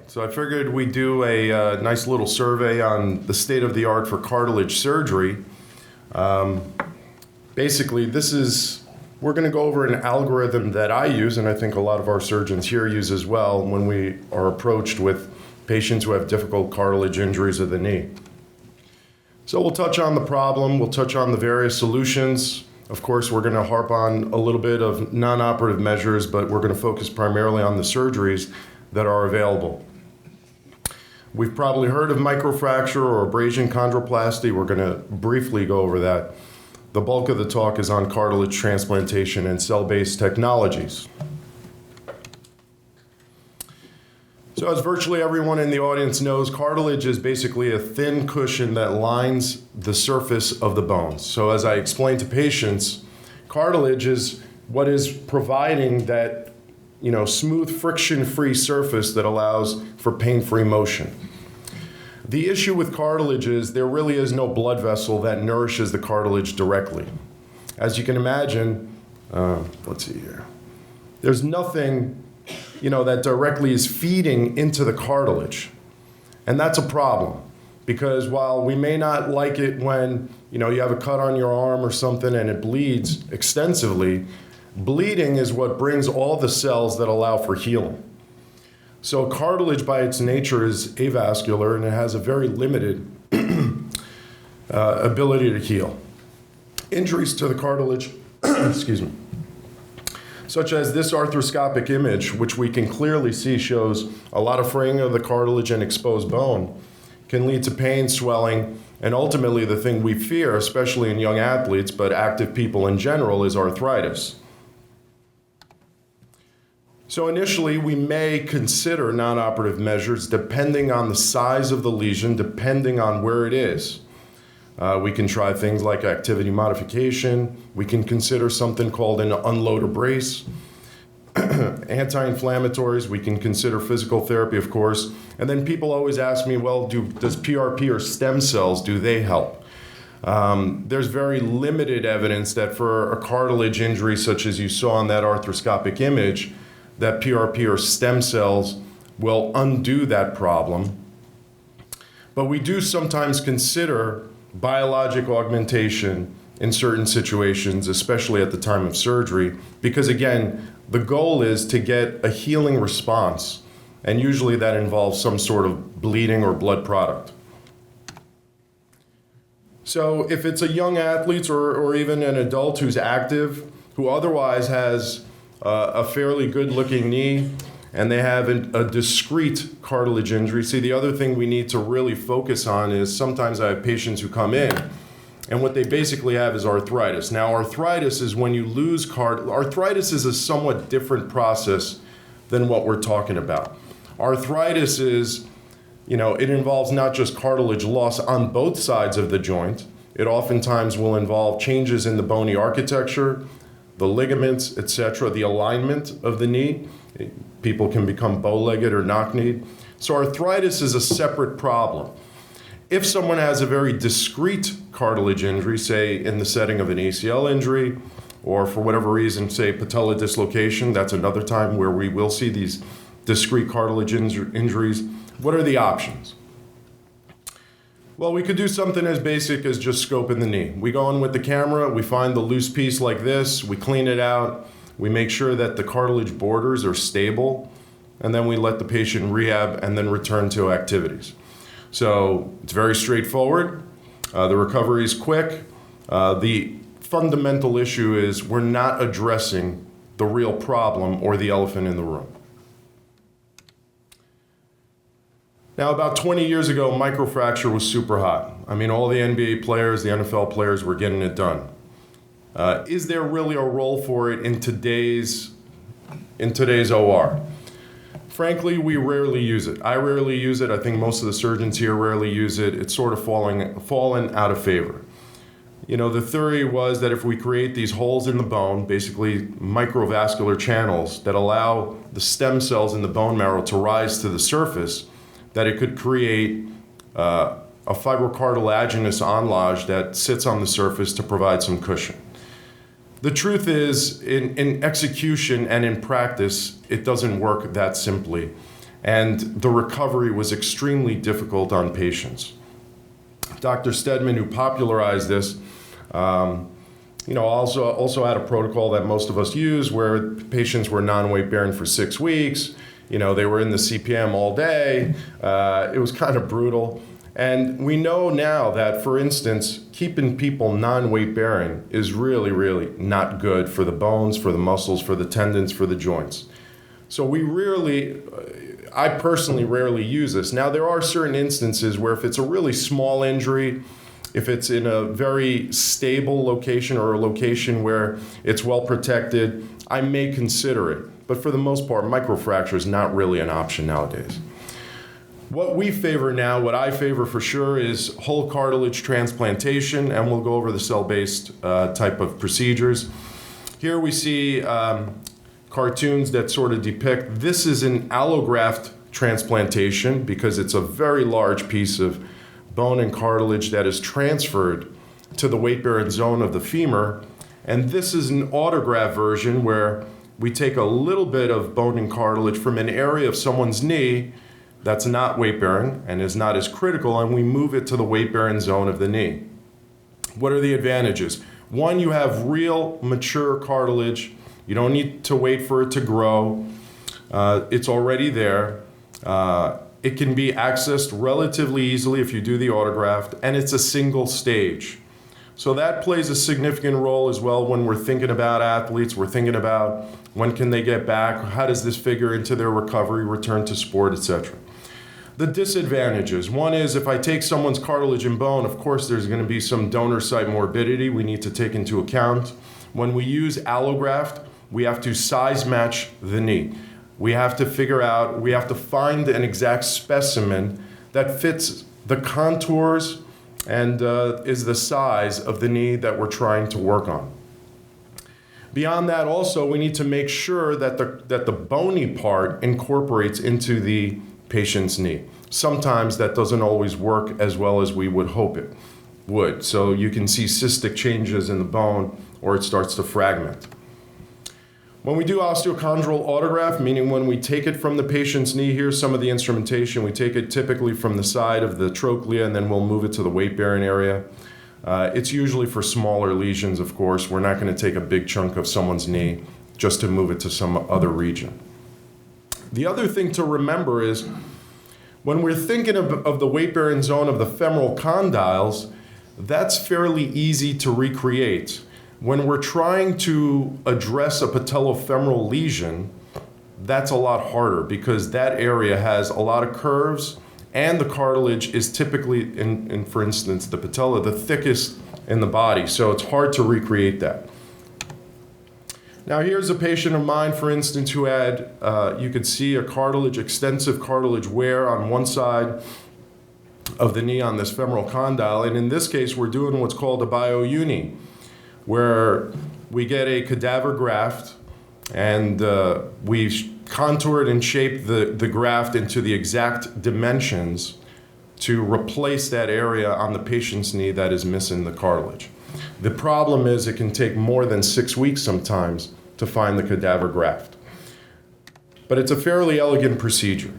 So I figured we'd do a nice little survey on the state of the art for cartilage surgery. Basically, we're going to go over an algorithm that I use, and I think a lot of our surgeons here use as well, when we are approached with patients who have difficult cartilage injuries of the knee. So we'll touch on the problem, we'll touch on the various solutions. Of course, we're going to harp on a little bit of non-operative measures, but we're going to focus primarily on the surgeries that are available. We've probably heard of microfracture or abrasion chondroplasty. We're going to briefly go over that. The bulk of the talk is on cartilage transplantation and cell-based technologies. So as virtually everyone in the audience knows, cartilage is basically a thin cushion that lines the surface of the bones. So as I explain to patients, cartilage is what is providing that smooth, friction-free surface that allows for pain-free motion. The issue with cartilage is there really is no blood vessel that nourishes the cartilage directly. As you can imagine, let's see here. There's nothing, that directly is feeding into the cartilage. And that's a problem because while we may not like it when, you have a cut on your arm or something and it bleeds extensively, bleeding is what brings all the cells that allow for healing. So cartilage by its nature is avascular and it has a very limited ability to heal. Injuries to the cartilage, excuse me, such as this arthroscopic image, which we can clearly see shows a lot of fraying of the cartilage and exposed bone, can lead to pain, swelling, and ultimately the thing we fear, especially in young athletes, but active people in general, is arthritis. So initially, we may consider non-operative measures depending on the size of the lesion, depending on where it is. We can try things like activity modification. We can consider something called an unload or brace. Anti-inflammatories, we can consider physical therapy, of course. And then people always ask me, well, does PRP or stem cells, do they help? There's very limited evidence that for a cartilage injury such as you saw in that arthroscopic image, that PRP or stem cells will undo that problem. But we do sometimes consider biologic augmentation in certain situations, especially at the time of surgery, because again, the goal is to get a healing response, and usually that involves some sort of bleeding or blood product. So if it's a young athlete or even an adult who's active, who otherwise has a fairly good-looking knee, and they have a discrete cartilage injury. See, the other thing we need to really focus on is sometimes I have patients who come in, and what they basically have is arthritis. Now, arthritis is when you lose arthritis is a somewhat different process than what we're talking about. Arthritis is, it involves not just cartilage loss on both sides of the joint. It oftentimes will involve changes in the bony architecture, the ligaments, etc., the alignment of the knee. People can become bow-legged or knock-kneed. So arthritis is a separate problem. If someone has a very discrete cartilage injury, say in the setting of an ACL injury, or for whatever reason, say patella dislocation, that's another time where we will see these discrete cartilage injuries. What are the options? Well, we could do something as basic as just scoping the knee. We go in with the camera, we find the loose piece like this, we clean it out, we make sure that the cartilage borders are stable, and then we let the patient rehab and then return to activities. So it's very straightforward. The recovery is quick. The fundamental issue is we're not addressing the real problem or the elephant in the room. Now, about 20 years ago, microfracture was super hot. I mean, all the NBA players, the NFL players were getting it done. Is there really a role for it in today's OR? Frankly, we rarely use it. I rarely use it. I think most of the surgeons here rarely use it. It's sort of fallen out of favor. The theory was that if we create these holes in the bone, basically microvascular channels that allow the stem cells in the bone marrow to rise to the surface, that it could create a fibrocartilaginous onlage that sits on the surface to provide some cushion. The truth is, in execution and in practice, it doesn't work that simply. and the recovery was extremely difficult on patients. Dr. Stedman, who popularized this, also had a protocol that most of us use where patients were non-weight bearing for 6 weeks. They were in the CPM all day. It was kind of brutal. And we know now that, for instance, keeping people non-weight bearing is really, really not good for the bones, for the muscles, for the tendons, for the joints. So I personally rarely use this. Now, there are certain instances where if it's a really small injury, if it's in a very stable location or a location where it's well protected, I may consider it. But for the most part, microfracture is not really an option nowadays. What we favor now, what I favor for sure, is whole cartilage transplantation, and we'll go over the cell-based type of procedures. Here we see cartoons that sort of depict, this is an allograft transplantation because it's a very large piece of bone and cartilage that is transferred to the weight-bearing zone of the femur. And this is an autograft version where we take a little bit of bone and cartilage from an area of someone's knee that's not weight-bearing and is not as critical, and we move it to the weight-bearing zone of the knee. What are the advantages? One, you have real mature cartilage. You don't need to wait for it to grow. It's already there. It can be accessed relatively easily if you do the autograft, and it's a single stage. So that plays a significant role as well when we're thinking about athletes. We're thinking about when can they get back, how does this figure into their recovery, return to sport, etc. The disadvantages. One is if I take someone's cartilage and bone, of course there's going to be some donor site morbidity we need to take into account. When we use allograft, we have to size match the knee. We have to find an exact specimen that fits the contours and is the size of the knee that we're trying to work on. Beyond that, also, we need to make sure that the bony part incorporates into the patient's knee. Sometimes that doesn't always work as well as we would hope it would. So you can see cystic changes in the bone, or it starts to fragment. When we do osteochondral autograft, meaning when we take it from the patient's knee, here's some of the instrumentation. We take it typically from the side of the trochlea, and then we'll move it to the weight-bearing area. It's usually for smaller lesions, of course. We're not going to take a big chunk of someone's knee just to move it to some other region. The other thing to remember is when we're thinking of the weight-bearing zone of the femoral condyles, that's fairly easy to recreate. When we're trying to address a patellofemoral lesion, that's a lot harder because that area has a lot of curves and the cartilage is typically, for instance, the patella, the thickest in the body. So it's hard to recreate that. Now here's a patient of mine, for instance, who had, you could see extensive cartilage wear on one side of the knee on this femoral condyle. And in this case, we're doing what's called a biouni, where we get a cadaver graft and we contour it and shape the graft into the exact dimensions to replace that area on the patient's knee that is missing the cartilage. The problem is it can take more than 6 weeks sometimes to find the cadaver graft. But it's a fairly elegant procedure.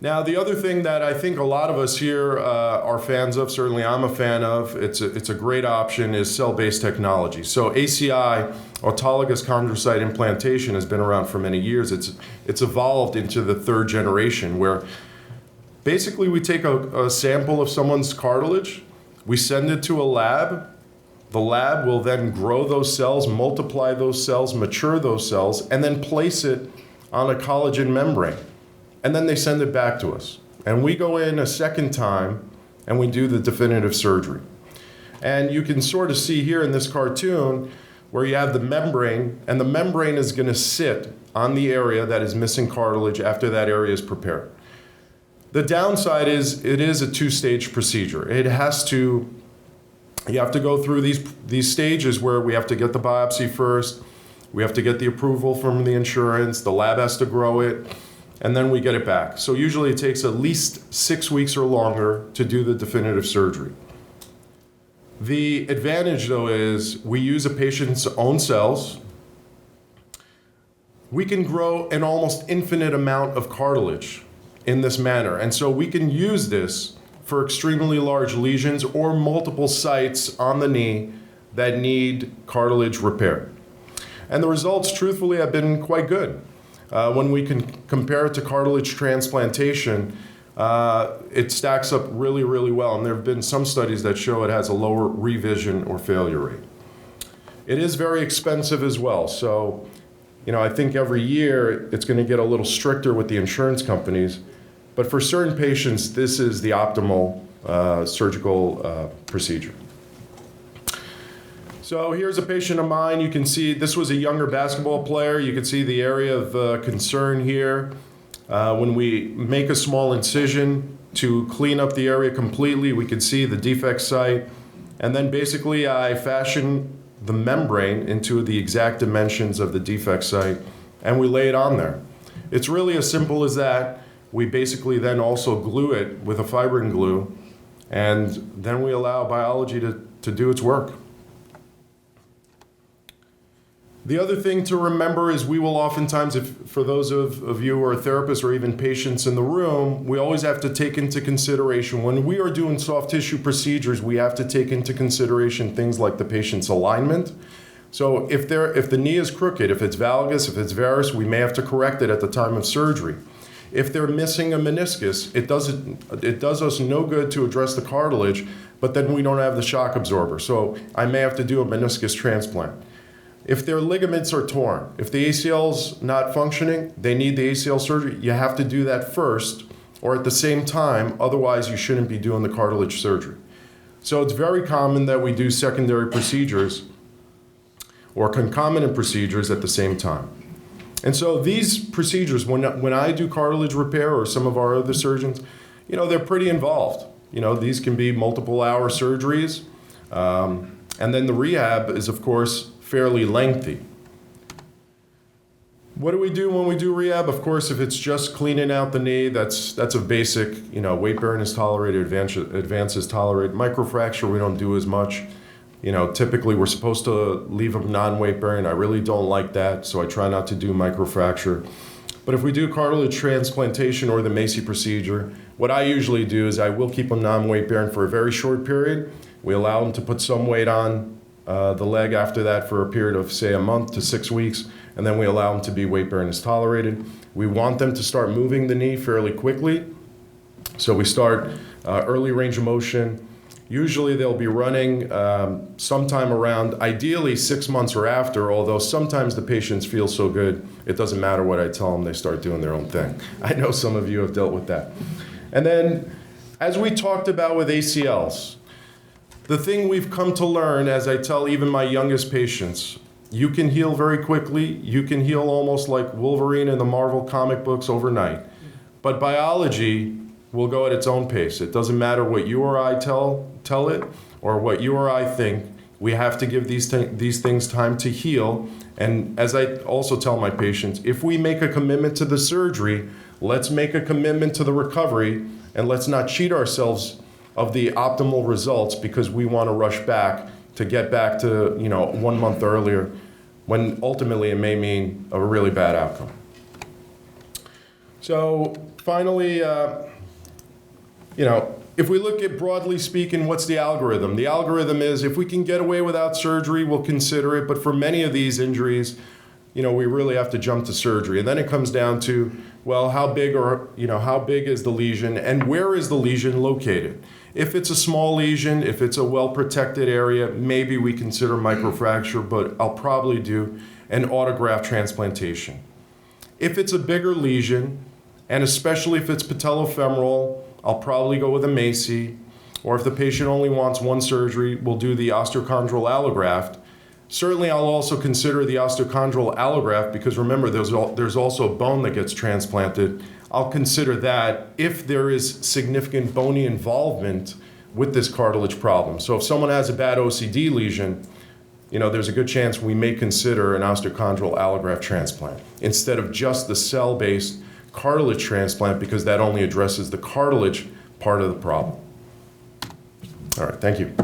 Now, the other thing that I think a lot of us here are fans of, certainly I'm a fan of, it's a great option, is cell-based technology. So ACI, autologous chondrocyte implantation, has been around for many years. It's evolved into the third generation where basically we take a sample of someone's cartilage, we send it to a lab. The lab will then grow those cells, multiply those cells, mature those cells, and then place it on a collagen membrane. And then they send it back to us. And we go in a second time and we do the definitive surgery. And you can sort of see here in this cartoon where you have the membrane, and the membrane is going to sit on the area that is missing cartilage after that area is prepared. The downside is it is a two-stage procedure. You have to go through these stages where we have to get the biopsy first, we have to get the approval from the insurance, the lab has to grow it, and then we get it back. So usually it takes at least 6 weeks or longer to do the definitive surgery. The advantage, though, is we use a patient's own cells. we can grow an almost infinite amount of cartilage in this manner. And so we can use this for extremely large lesions or multiple sites on the knee that need cartilage repair. And the results, truthfully, have been quite good. When we can compare it to cartilage transplantation, it stacks up really, really well. And there have been some studies that show it has a lower revision or failure rate. It is very expensive as well. So, I think every year it's going to get a little stricter with the insurance companies. But for certain patients, this is the optimal surgical procedure. So here's a patient of mine. You can see this was a younger basketball player. You can see the area of concern here. When we make a small incision to clean up the area completely, we can see the defect site. And then basically I fashion the membrane into the exact dimensions of the defect site, and we lay it on there. It's really as simple as that. We basically then also glue it with a fibrin glue, and then we allow biology to do its work. The other thing to remember is we will oftentimes, for those of you who are therapists or even patients in the room, we always have to take into consideration, when we are doing soft tissue procedures, we have to take into consideration things like the patient's alignment. So if the knee is crooked, if it's valgus, if it's varus, we may have to correct it at the time of surgery. If they're missing a meniscus, it does us no good to address the cartilage, but then we don't have the shock absorber. So I may have to do a meniscus transplant. If their ligaments are torn, if the ACL's not functioning, they need the ACL surgery, you have to do that first or at the same time, otherwise you shouldn't be doing the cartilage surgery. So it's very common that we do secondary procedures or concomitant procedures at the same time. And so these procedures, when I do cartilage repair or some of our other surgeons, they're pretty involved. These can be multiple hour surgeries. And then the rehab is, of course, fairly lengthy. What do we do when we do rehab? Of course, if it's just cleaning out the knee, that's a basic, weight bearing is tolerated, advance is tolerated. Microfracture, we don't do as much. Typically we're supposed to leave them non-weight bearing. I really don't like that, so I try not to do microfracture. But if we do cartilage transplantation or the Macy procedure, what I usually do is I will keep them non-weight bearing for a very short period. We allow them to put some weight on the leg after that for a period of, say, a month to 6 weeks, and then we allow them to be weight bearing as tolerated. We want them to start moving the knee fairly quickly. So we start early range of motion. Usually they'll be running sometime around, ideally 6 months or after, although sometimes the patients feel so good, it doesn't matter what I tell them, they start doing their own thing. I know some of you have dealt with that. And then, as we talked about with ACLs, the thing we've come to learn, as I tell even my youngest patients, you can heal very quickly. You can heal almost like Wolverine in the Marvel comic books overnight. But biology will go at its own pace. It doesn't matter what you or I tell it or what you or I think. We have to give these things time to heal. And as I also tell my patients, if we make a commitment to the surgery, let's make a commitment to the recovery, and let's not cheat ourselves of the optimal results because we want to rush back to get back to 1 month earlier, when ultimately it may mean a really bad outcome. So finally, if we look at, broadly speaking, what's the algorithm? The algorithm is, if we can get away without surgery, we'll consider it. But for many of these injuries, we really have to jump to surgery. And then it comes down to, well, how big is the lesion and where is the lesion located? If it's a small lesion, if it's a well-protected area, maybe we consider microfracture, but I'll probably do an autograft transplantation. If it's a bigger lesion, and especially if it's patellofemoral, I'll probably go with a Macy, or if the patient only wants one surgery, we'll do the osteochondral allograft. Certainly, I'll also consider the osteochondral allograft because remember, there's also bone that gets transplanted. I'll consider that if there is significant bony involvement with this cartilage problem. So if someone has a bad OCD lesion, there's a good chance we may consider an osteochondral allograft transplant instead of just the cell-based cartilage transplant because that only addresses the cartilage part of the problem. All right, thank you.